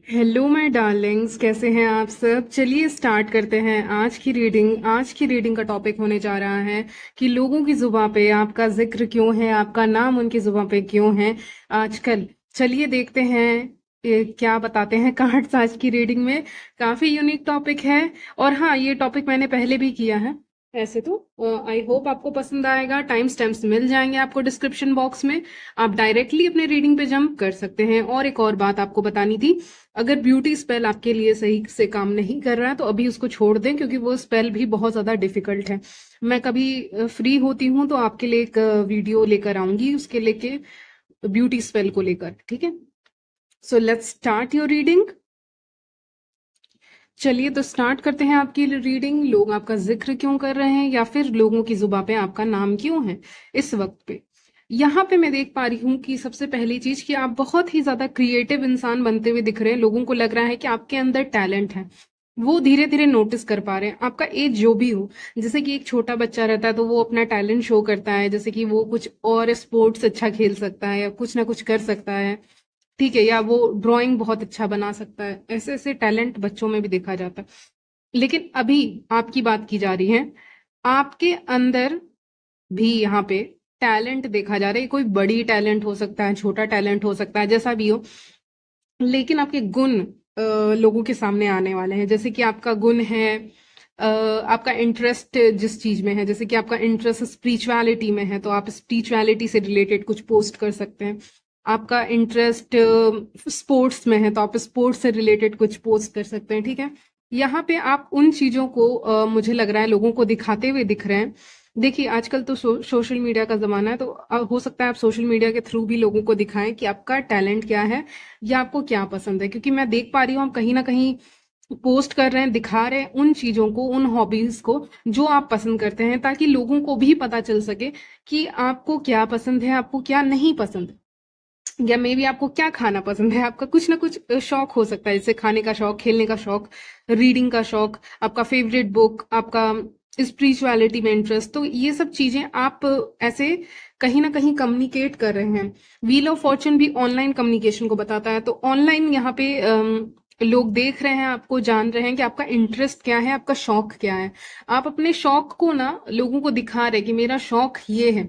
Hello my Darling's, कैसे हैं आप सब। चलिए स्टार्ट करते हैं आज की रीडिंग का टॉपिक होने जा रहा है कि लोगों की जुबान पे आपका जिक्र क्यों है, आपका नाम उनकी जुबान पे क्यों है आजकल। चलिए देखते हैं क्या बताते हैं कार्ड्स आज की रीडिंग में। काफी यूनिक टॉपिक है। और हाँ, ये टॉपिक मैंने पहले भी किया है। ऐसे तो आई होप आपको पसंद आएगा। टाइम स्टैम्प्स मिल जाएंगे आपको डिस्क्रिप्शन बॉक्स में। आप डायरेक्टली अपने रीडिंग पे जंप कर सकते हैं। और एक और बात आपको बतानी थी, अगर ब्यूटी स्पेल आपके लिए सही से काम नहीं कर रहा है तो अभी उसको छोड़ दें, क्योंकि वो स्पेल भी बहुत ज्यादा डिफिकल्ट है। मैं कभी फ्री होती हूँ तो आपके लिए एक वीडियो लेकर आऊंगी उसके लेके, ब्यूटी स्पेल को लेकर। ठीक है, so let's start your reading. चलिए तो स्टार्ट करते हैं आपकी रीडिंग। लोग आपका जिक्र क्यों कर रहे हैं, या फिर लोगों की जुबान पे आपका नाम क्यों है इस वक्त पे। यहाँ पे मैं देख पा रही हूँ कि सबसे पहली चीज कि आप बहुत ही ज्यादा क्रिएटिव इंसान बनते हुए दिख रहे हैं। लोगों को लग रहा है कि आपके अंदर टैलेंट है। वो धीरे धीरे नोटिस कर पा रहे हैं, आपका एज जो भी हो। जैसे कि एक छोटा बच्चा रहता है तो वो अपना टैलेंट शो करता है, जैसे कि वो कुछ और स्पोर्ट्स अच्छा खेल सकता है या कुछ ना कुछ कर सकता है। ठीक है, या वो ड्राइंग बहुत अच्छा बना सकता है। ऐसे ऐसे टैलेंट बच्चों में भी देखा जाता है। लेकिन अभी आपकी बात की जा रही है, आपके अंदर भी यहाँ पे टैलेंट देखा जा रहा है। कोई बड़ी टैलेंट हो सकता है, छोटा टैलेंट हो सकता है, जैसा भी हो। लेकिन आपके गुण लोगों के सामने आने वाले हैं। जैसे कि आपका गुण है, आपका इंटरेस्ट जिस चीज में है, जैसे कि आपका इंटरेस्ट स्पिरिचुअलिटी में है तो आप स्पिरिचुअलिटी से रिलेटेड कुछ पोस्ट कर सकते हैं। आपका इंटरेस्ट स्पोर्ट्स में है तो आप स्पोर्ट्स से रिलेटेड कुछ पोस्ट कर सकते हैं। ठीक है, यहाँ पे आप उन चीजों को मुझे लग रहा है लोगों को दिखाते हुए दिख रहे हैं। देखिए आजकल तो सोशल मीडिया का जमाना है, तो हो सकता है आप सोशल मीडिया के थ्रू भी लोगों को दिखाएं कि आपका टैलेंट क्या है या आपको क्या पसंद है। क्योंकि मैं देख पा रही हूँ आप कहीं ना कहीं पोस्ट कर रहे हैं, दिखा रहे हैं उन चीजों को, उन हॉबीज को जो आप पसंद करते हैं, ताकि लोगों को भी पता चल सके कि आपको क्या पसंद है, आपको क्या नहीं पसंद। या मे बी आपको क्या खाना पसंद है। आपका कुछ ना कुछ शौक हो सकता है, जैसे खाने का शौक, खेलने का शौक, रीडिंग का शौक, आपका फेवरेट बुक, आपका स्पिरिचुअलिटी में इंटरेस्ट। तो ये सब चीजें आप ऐसे कहीं ना कहीं कम्युनिकेट कर रहे हैं। व्हील ऑफ फॉर्चून भी ऑनलाइन कम्युनिकेशन को बताता है। तो ऑनलाइन यहाँ पे लोग देख रहे हैं, आपको जान रहे हैं कि आपका इंटरेस्ट क्या है, आपका शौक क्या है। आप अपने शौक को ना लोगों को दिखा रहे हैं कि मेरा शौक ये है।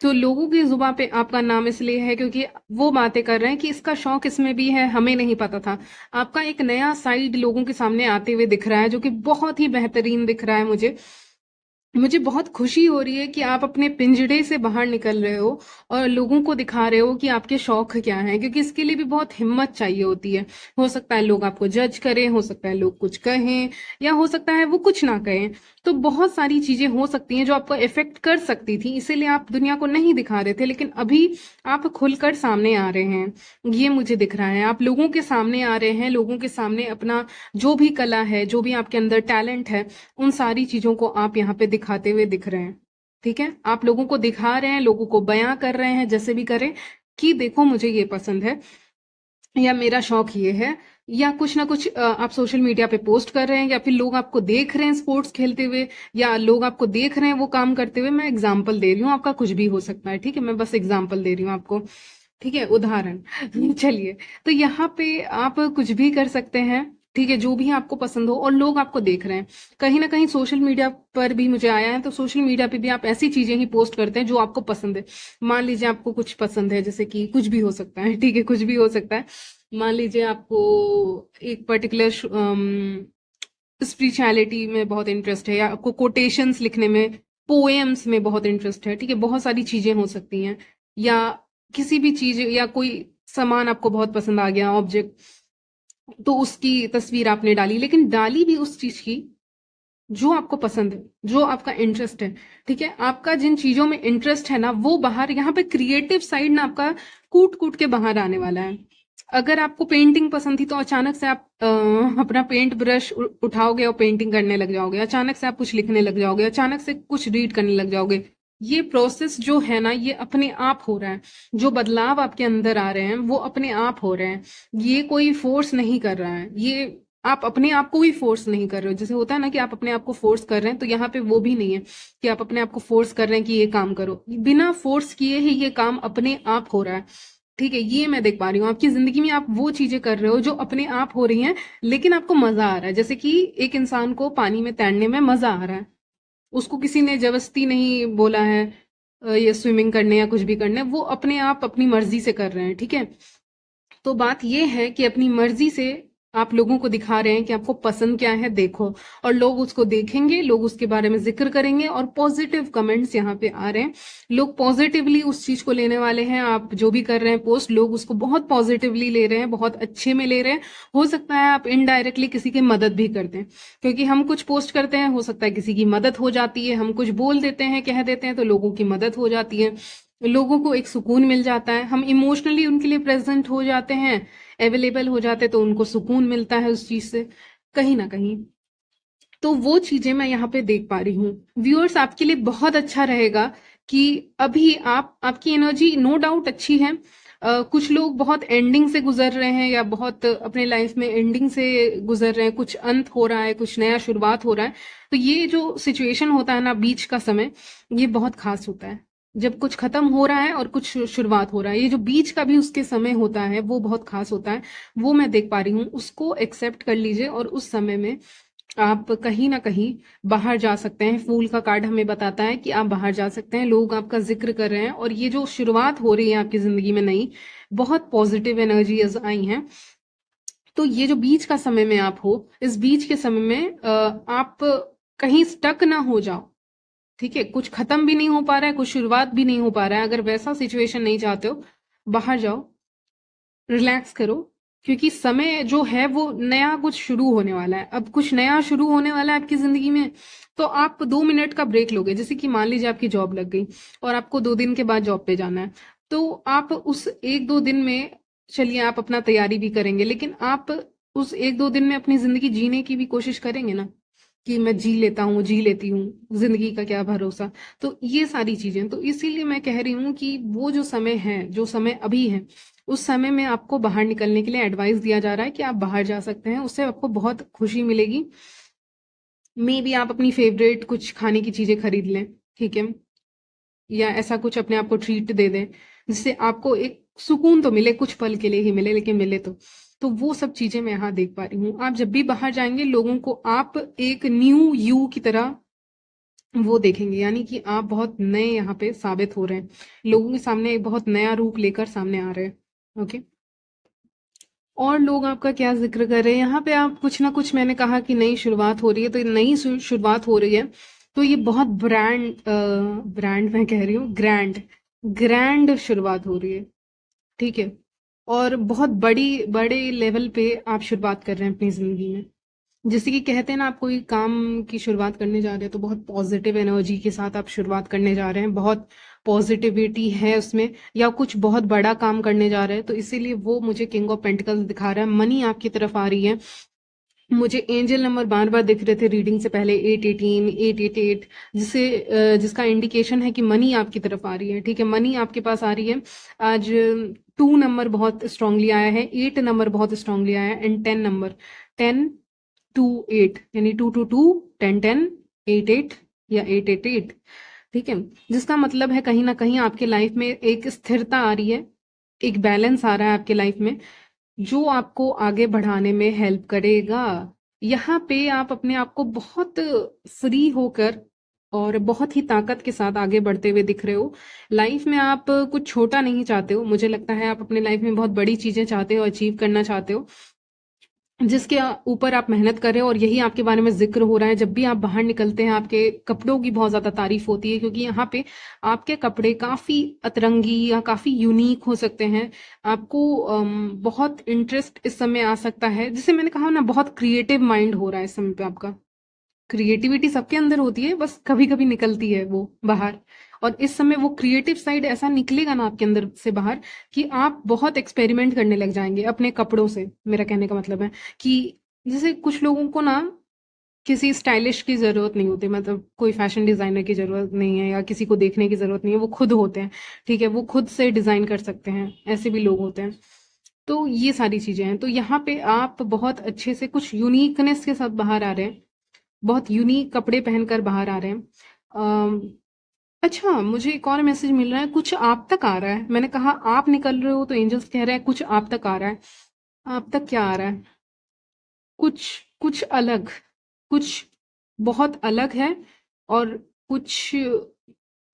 तो लोगों की जुबान पे आपका नाम इसलिए है क्योंकि वो बातें कर रहे हैं कि इसका शौक इसमें भी है, हमें नहीं पता था। आपका एक नया साइड लोगों के सामने आते हुए दिख रहा है, जो कि बहुत ही बेहतरीन दिख रहा है। मुझे मुझे बहुत खुशी हो रही है कि आप अपने पिंजड़े से बाहर निकल रहे हो और लोगों को दिखा रहे हो कि आपके शौक क्या हैं। क्योंकि इसके लिए भी बहुत हिम्मत चाहिए होती है। हो सकता है लोग आपको जज करें, हो सकता है लोग कुछ कहें, या हो सकता है वो कुछ ना कहें। तो बहुत सारी चीजें हो सकती हैं जो आपको इफेक्ट कर सकती थी, इसीलिए आप दुनिया को नहीं दिखा रहे थे। लेकिन अभी आप खुलकर सामने आ रहे हैं, ये मुझे दिख रहा है। आप लोगों के सामने आ रहे हैं, लोगों के सामने अपना जो भी कला है, जो भी आपके अंदर टैलेंट है, उन सारी चीजों को आप यहाँ पे दिखाते हुए दिख रहे हैं। ठीक है, आप लोगों को दिखा रहे हैं, लोगों को बयां कर रहे हैं, जैसे भी करें, कि देखो मुझे ये पसंद है या मेरा शौक ये है। या कुछ ना कुछ आप सोशल मीडिया पे पोस्ट कर रहे हैं, या फिर लोग आपको देख रहे हैं स्पोर्ट्स खेलते हुए, या लोग आपको देख रहे हैं वो काम करते हुए। मैं एग्जाम्पल दे रही हूँ, आपका कुछ भी हो सकता है। ठीक है, मैं बस एग्जाम्पल दे रही हूँ आपको। ठीक है, उदाहरण। चलिए, तो यहाँ पे आप कुछ भी कर सकते हैं। ठीक है, जो भी आपको पसंद हो और लोग आपको देख रहे हैं। कहीं ना कहीं सोशल मीडिया पर भी मुझे आया है, तो सोशल मीडिया पे भी आप ऐसी चीजें ही पोस्ट करते हैं जो आपको पसंद है। मान लीजिए आपको कुछ पसंद है, जैसे कि कुछ भी हो सकता है। ठीक है, कुछ भी हो सकता है। मान लीजिए आपको एक पर्टिकुलर स्पिरिचुअलिटी में बहुत इंटरेस्ट है, या आपको कोटेशंस लिखने में, पोएम्स में बहुत इंटरेस्ट है। ठीक है, बहुत सारी चीजें हो सकती हैं। या किसी भी चीज, या कोई सामान आपको बहुत पसंद आ गया, ऑब्जेक्ट, तो उसकी तस्वीर आपने डाली, लेकिन डाली भी उस चीज की जो आपको पसंद है, जो आपका इंटरेस्ट है। ठीक है, आपका जिन चीजों में इंटरेस्ट है ना, वो बाहर यहाँ पे क्रिएटिव साइड ना आपका कूट कूट के बाहर आने वाला है। अगर आपको पेंटिंग पसंद थी तो अचानक से आप अपना पेंट ब्रश उठाओगे और पेंटिंग करने लग जाओगे। अचानक से आप कुछ लिखने लग जाओगे, अचानक से कुछ रीड करने लग जाओगे। ये प्रोसेस जो है ना, ये अपने आप हो रहा है। जो बदलाव आपके अंदर आ रहे हैं वो अपने आप हो रहे हैं। ये कोई फोर्स नहीं कर रहा है। ये आप अपने आप को भी फोर्स नहीं कर रहे हो। जैसे होता है ना कि आप अपने आप को फोर्स कर रहे हैं, तो यहाँ पे वो भी नहीं है कि आप अपने आप को फोर्स कर रहे हैं कि ये काम करो। बिना फोर्स किए ही ये काम अपने आप हो रहा है। ठीक है, ये मैं देख पा रही हूँ आपकी जिंदगी में आप वो चीजें कर रहे हो जो अपने आप हो रही हैं, लेकिन आपको मजा आ रहा है। जैसे कि एक इंसान को पानी में तैरने में मजा आ रहा है, उसको किसी ने जबरदस्ती नहीं बोला है ये स्विमिंग करने या कुछ भी करने, वो अपने आप अपनी मर्जी से कर रहे हैं। ठीक है, तो बात ये है कि अपनी मर्जी से आप लोगों को दिखा रहे हैं कि आपको पसंद क्या है, देखो। और लोग उसको देखेंगे, लोग उसके बारे में जिक्र करेंगे, और पॉजिटिव कमेंट्स यहाँ पे आ रहे हैं। लोग पॉजिटिवली उस चीज को लेने वाले हैं। आप जो भी कर रहे हैं पोस्ट, लोग उसको बहुत पॉजिटिवली ले रहे हैं, बहुत अच्छे में ले रहे हैं। हो सकता है आप इनडायरेक्टली किसी की मदद भी कर दें, क्योंकि हम कुछ पोस्ट करते हैं, हो सकता है किसी की मदद हो जाती है। हम कुछ बोल देते हैं, कह देते हैं, तो लोगों की मदद हो जाती है, लोगों को एक सुकून मिल जाता है। हम इमोशनली उनके लिए प्रेजेंट हो जाते हैं, अवेलेबल हो जाते हैं, तो उनको सुकून मिलता है उस चीज से कहीं ना कहीं। तो वो चीजें मैं यहाँ पे देख पा रही हूँ। व्यूअर्स, आपके लिए बहुत अच्छा रहेगा कि अभी आपकी एनर्जी नो डाउट अच्छी है। कुछ लोग बहुत एंडिंग से गुजर रहे हैं, या बहुत अपने लाइफ में एंडिंग से गुजर रहे हैं, कुछ अंत हो रहा है, कुछ नया शुरुआत हो रहा है। तो ये जो सिचुएशन होता है ना, बीच का समय, ये बहुत खास होता है। जब कुछ खत्म हो रहा है और कुछ शुरुआत हो रहा है, ये जो बीच का भी उसके समय होता है, वो बहुत खास होता है। वो मैं देख पा रही हूँ, उसको एक्सेप्ट कर लीजिए। और उस समय में आप कहीं ना कहीं बाहर जा सकते हैं। फूल का कार्ड हमें बताता है कि आप बाहर जा सकते हैं, लोग आपका जिक्र कर रहे हैं, और ये जो शुरुआत हो रही है आपकी जिंदगी में नई, बहुत पॉजिटिव एनर्जीज आई हैं। तो ये जो बीच का समय में आप हो, इस बीच के समय में आप कहीं स्टक ना हो जाओ। ठीक है, कुछ खत्म भी नहीं हो पा रहा है, कुछ शुरुआत भी नहीं हो पा रहा है। अगर वैसा सिचुएशन नहीं चाहते हो, बाहर जाओ, रिलैक्स करो, क्योंकि समय जो है वो नया कुछ शुरू होने वाला है। अब कुछ नया शुरू होने वाला है आपकी जिंदगी में, तो आप 2 मिनट का ब्रेक लोगे। जैसे कि मान लीजिए आपकी जॉब लग गई और आपको 2 दिन के बाद जॉब पे जाना है, तो आप उस 1-2 दिन में, चलिए आप अपना तैयारी भी करेंगे, लेकिन आप उस 1-2 दिन में अपनी जिंदगी जीने की भी कोशिश करेंगे ना, कि मैं जी लेता हूँ, जी लेती हूँ, जिंदगी का क्या भरोसा। तो ये सारी चीजें, तो इसीलिए मैं कह रही हूँ कि वो जो समय है, जो समय अभी है, उस समय में आपको बाहर निकलने के लिए एडवाइस दिया जा रहा है कि आप बाहर जा सकते हैं। उससे आपको बहुत खुशी मिलेगी। मे बी आप अपनी फेवरेट कुछ खाने की चीजें खरीद लें, ठीक है, या ऐसा कुछ अपने आप को ट्रीट दे दें, जिससे आपको एक सुकून तो मिले, कुछ पल के लिए ही मिले, लेकिन मिले तो वो सब चीजें मैं यहाँ देख पा रही हूँ। आप जब भी बाहर जाएंगे, लोगों को आप एक न्यू यू की तरह वो देखेंगे, यानी कि आप बहुत नए यहाँ पे साबित हो रहे हैं, लोगों के सामने एक बहुत नया रूप लेकर सामने आ रहे हैं। ओके, और लोग आपका क्या जिक्र कर रहे हैं यहाँ पे, आप कुछ ना कुछ, मैंने कहा कि नई शुरुआत हो रही है, तो ये नई शुरुआत हो रही है, तो ये बहुत ब्रांड मैं कह रही हूँ, ग्रैंड ग्रैंड शुरुआत हो रही है। ठीक है, और बहुत बड़ी बड़े लेवल पे आप शुरुआत कर रहे हैं अपनी जिंदगी में। जैसे कि कहते हैं ना, आप कोई काम की शुरुआत करने जा रहे हैं, तो बहुत पॉजिटिव एनर्जी के साथ आप शुरुआत करने जा रहे हैं, बहुत पॉजिटिविटी है उसमें, या कुछ बहुत बड़ा काम करने जा रहे हैं, तो इसीलिए वो मुझे किंग ऑफ पेंटिकल्स दिखा रहा है। मनी आपकी तरफ आ रही है। मुझे एंजल नंबर बार बार दिख रहे थे रीडिंग से पहले, 818, 888, जिसका इंडिकेशन है कि मनी आपकी तरफ आ रही है। ठीक है, मनी आपके पास आ रही है। आज 2 नंबर बहुत स्ट्रांगली आया है, 8 नंबर बहुत स्ट्रांगली आया है, एंड 10 नंबर, 10-2-8, यानी 2-2-2, 10-10, 8-8, या 8-8-8। ठीक है, जिसका मतलब है कहीं ना कहीं आपके लाइफ में एक स्थिरता आ रही है, एक बैलेंस आ रहा है आपके लाइफ में, जो आपको आगे बढ़ाने में हेल्प करेगा। यहाँ पे आप अपने आप को बहुत फ्री होकर और बहुत ही ताकत के साथ आगे बढ़ते हुए दिख रहे हो। लाइफ में आप कुछ छोटा नहीं चाहते हो, मुझे लगता है आप अपने लाइफ में बहुत बड़ी चीजें चाहते हो, अचीव करना चाहते हो, जिसके ऊपर आप मेहनत कर रहे हो, और यही आपके बारे में जिक्र हो रहा है। जब भी आप बाहर निकलते हैं, आपके कपड़ों की बहुत ज्यादा तारीफ होती है, क्योंकि यहाँ पे आपके कपड़े काफी अतरंगी या काफी यूनिक हो सकते हैं। आपको बहुत इंटरेस्ट इस समय आ सकता है, जिसे मैंने कहा ना, बहुत क्रिएटिव माइंड हो रहा है इस समय पे आपका। क्रिएटिविटी सबके अंदर होती है, बस कभी कभी निकलती है वो बाहर, और इस समय वो क्रिएटिव साइड ऐसा निकलेगा ना आपके अंदर से बाहर, कि आप बहुत एक्सपेरिमेंट करने लग जाएंगे अपने कपड़ों से। मेरा कहने का मतलब है कि जैसे कुछ लोगों को ना किसी स्टाइलिश की जरूरत नहीं होती, मतलब कोई फैशन डिजाइनर की जरूरत नहीं है, या किसी को देखने की जरूरत नहीं है, वो खुद होते हैं। ठीक है, वो खुद से डिजाइन कर सकते हैं, ऐसे भी लोग होते हैं। तो ये सारी चीजें हैं, तो यहाँ पे आप बहुत अच्छे से कुछ यूनिकनेस के साथ बाहर आ रहे हैं, बहुत यूनिक कपड़े पहनकर बाहर आ रहे हैं। अच्छा, मुझे एक और मैसेज मिल रहा है, कुछ आप तक आ रहा है। मैंने कहा आप निकल रहे हो तो एंजल्स कह रहे हैं कुछ आप तक आ रहा है। आप तक क्या आ रहा है? कुछ कुछ अलग, कुछ बहुत अलग है, और कुछ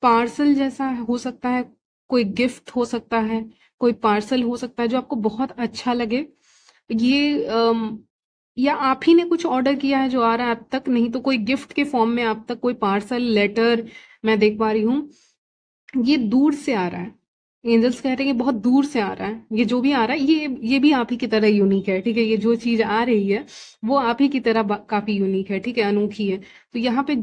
पार्सल जैसा हो सकता है, कोई गिफ्ट हो सकता है, कोई पार्सल हो सकता है जो आपको बहुत अच्छा लगे। ये या आप ही ने कुछ ऑर्डर किया है जो आ रहा है आप तक, नहीं तो कोई गिफ्ट के फॉर्म में आप तक कोई पार्सल लेटर मैं देख पा रही हूँ। ये दूर से आ रहा है। एंजल्स कह रहे हैं कि बहुत दूर से आ रहा है। ये जो भी आ रहा है ये भी आप ही की तरह यूनिक है, ठीक है? ये जो चीज आ रही है वो आप ही की तरह काफी यूनिक है, ठीक है, अनोखी है। तो यहाँ पे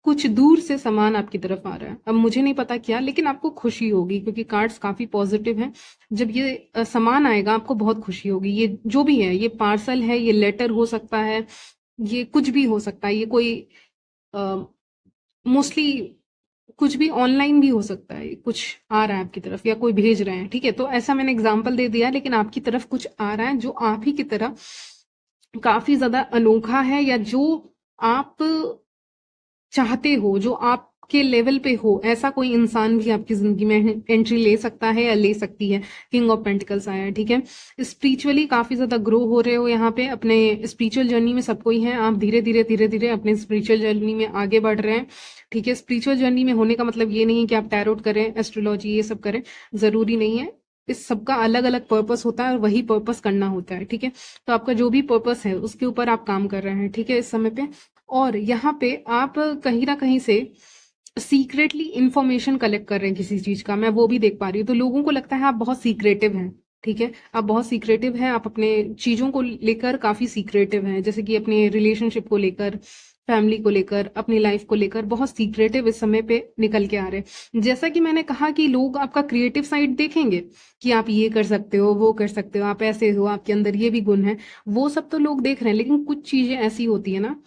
कुछ दूर से सामान आपकी तरफ आ रहा है। अब मुझे नहीं पता क्या, लेकिन आपको खुशी होगी क्योंकि कार्ड्स काफी पॉजिटिव हैं। जब ये सामान आएगा आपको बहुत खुशी होगी। ये जो भी है, ये पार्सल है, ये लेटर हो सकता है, ये कुछ भी हो सकता है, ये कोई मोस्टली कुछ भी ऑनलाइन भी हो सकता है। कुछ आ रहा है आपकी तरफ या कोई भेज रहे हैं, ठीक है? तो ऐसा मैंने एग्जांपल दे दिया, लेकिन आपकी तरफ कुछ आ रहा है जो आप ही की तरह काफी ज्यादा अनोखा है, या जो आप चाहते हो, जो आपके लेवल पे हो, ऐसा कोई इंसान भी आपकी जिंदगी में एंट्री ले सकता है या ले सकती है। किंग ऑफ पेंटिकल्स आया है, ठीक है? स्पिरिचुअली काफी ज्यादा ग्रो हो रहे हो यहाँ पे अपने स्पिरिचुअल जर्नी में। सब कोई है, आप धीरे धीरे धीरे धीरे अपने स्पिरिचुअल जर्नी में आगे बढ़ रहे हैं, ठीक है? स्पिरिचुअल जर्नी में होने का मतलब ये नहीं कि आप टैरोट करें, एस्ट्रोलॉजी ये सब करें, जरूरी नहीं है। इस सबका अलग अलग पर्पस होता है और वही पर्पस करना होता है, ठीक है? तो आपका जो भी पर्पस है उसके ऊपर आप काम कर रहे हैं, ठीक है, इस समय पे। और यहाँ पे आप कहीं ना कहीं से सीक्रेटली इंफॉर्मेशन कलेक्ट कर रहे हैं किसी चीज का, मैं वो भी देख पा रही हूँ। तो लोगों को लगता है आप बहुत सीक्रेटिव हैं, ठीक है? आप बहुत सीक्रेटिव हैं, आप अपने चीजों को लेकर काफी सीक्रेटिव हैं, जैसे कि अपने रिलेशनशिप को लेकर, फैमिली को लेकर, अपनी लाइफ को लेकर बहुत सीक्रेटिव इस समय पे निकल के आ रहे हैं। जैसा कि मैंने कहा कि लोग आपका क्रिएटिव साइड देखेंगे कि आप ये कर सकते हो, वो कर सकते हो, आप ऐसे हो, आपके अंदर ये भी गुण है, वो सब तो लोग देख रहे हैं। लेकिन कुछ चीजें ऐसी होती है ना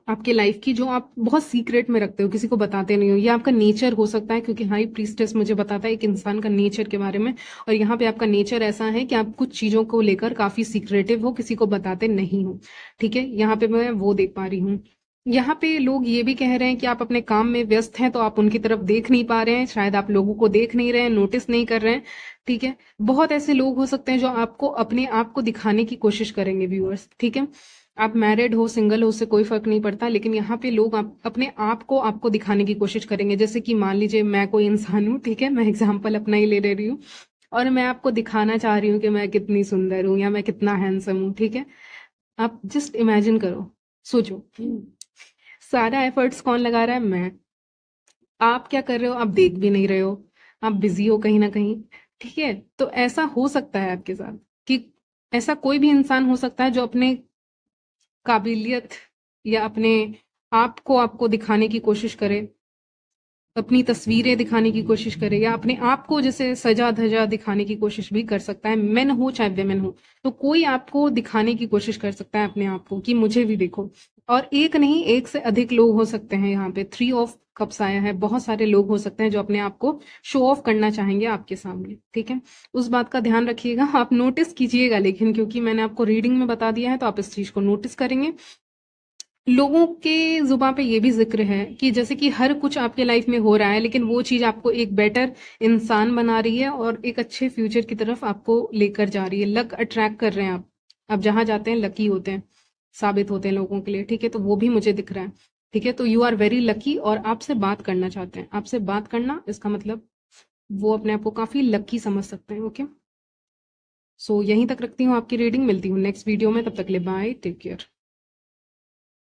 आपके लाइफ की जो आप बहुत सीक्रेट में रखते हो, किसी को बताते नहीं हो। ये आपका नेचर हो सकता है, क्योंकि हाई प्रीस्टेस मुझे बताता है एक इंसान का नेचर के बारे में। और यहाँ पे आपका नेचर ऐसा है कि आप कुछ चीजों को लेकर काफी सीक्रेटिव हो, किसी को बताते नहीं हो, ठीक है? यहाँ पे मैं वो देख पा रही हूँ। यहाँ पे लोग ये भी कह रहे हैं कि आप अपने काम में व्यस्त हैं, तो आप उनकी तरफ देख नहीं पा रहे हैं, शायद आप लोगों को देख नहीं रहे हैं, नोटिस नहीं कर रहे हैं, ठीक है? बहुत ऐसे लोग हो सकते हैं जो आपको अपने आप को दिखाने की कोशिश करेंगे, व्यूअर्स, ठीक है? आप मैरिड हो, सिंगल हो, उससे कोई फर्क नहीं पड़ता, लेकिन यहाँ पे लोग अपने आप को आपको दिखाने की कोशिश करेंगे। जैसे कि मान लीजिए मैं कोई इंसान हूँ, ठीक है, मैं एग्जाम्पल अपना ही ले रही हूँ, और मैं आपको दिखाना चाह रही हूँ कि मैं कितनी सुंदर हूँ या मैं कितना हैंडसम हूँ, ठीक है? आप जस्ट इमेजिन करो, सोचो। सारा एफर्ट्स कौन लगा रहा है? मैं। आप क्या कर रहे हो? आप देख भी नहीं रहे हो, आप बिजी हो कहीं ना कहीं, ठीक है? तो ऐसा हो सकता है आपके साथ कि ऐसा कोई भी इंसान हो सकता है जो अपने काबिलियत या अपने आप को आपको दिखाने की कोशिश करे, अपनी तस्वीरें दिखाने की कोशिश करे, या अपने आप को जैसे सजा धजा दिखाने की कोशिश भी कर सकता है। मेन हो चाहे वेमेन हो, तो कोई आपको दिखाने की कोशिश कर सकता है अपने आप को कि मुझे भी देखो। और एक नहीं, एक से अधिक लोग हो सकते हैं। यहाँ पे 3 ऑफ कप्स आया है, बहुत सारे लोग हो सकते हैं जो अपने आप को शो ऑफ करना चाहेंगे आपके सामने, ठीक है? उस बात का ध्यान रखिएगा, आप नोटिस कीजिएगा, लेकिन क्योंकि मैंने आपको रीडिंग में बता दिया है तो आप इस चीज को नोटिस करेंगे। लोगों के जुबान पे ये भी जिक्र है कि जैसे कि हर कुछ आपके लाइफ में हो रहा है, लेकिन वो चीज आपको एक बेटर इंसान बना रही है और एक अच्छे फ्यूचर की तरफ आपको लेकर जा रही है। लक अट्रैक्ट कर रहे हैं आप जहां जाते हैं लकी होते हैं, साबित होते हैं लोगों के लिए, ठीक है? तो वो भी मुझे दिख रहा है, ठीक है? तो यू आर वेरी लकी, और आपसे बात करना चाहते हैं। आपसे बात करना, इसका मतलब वो अपने आप को काफी लकी समझ सकते हैं, ओके? सो यहीं तक रखती हूँ आपकी रीडिंग, मिलती हूँ नेक्स्ट वीडियो में, तब तक ले बाय, टेक केयर।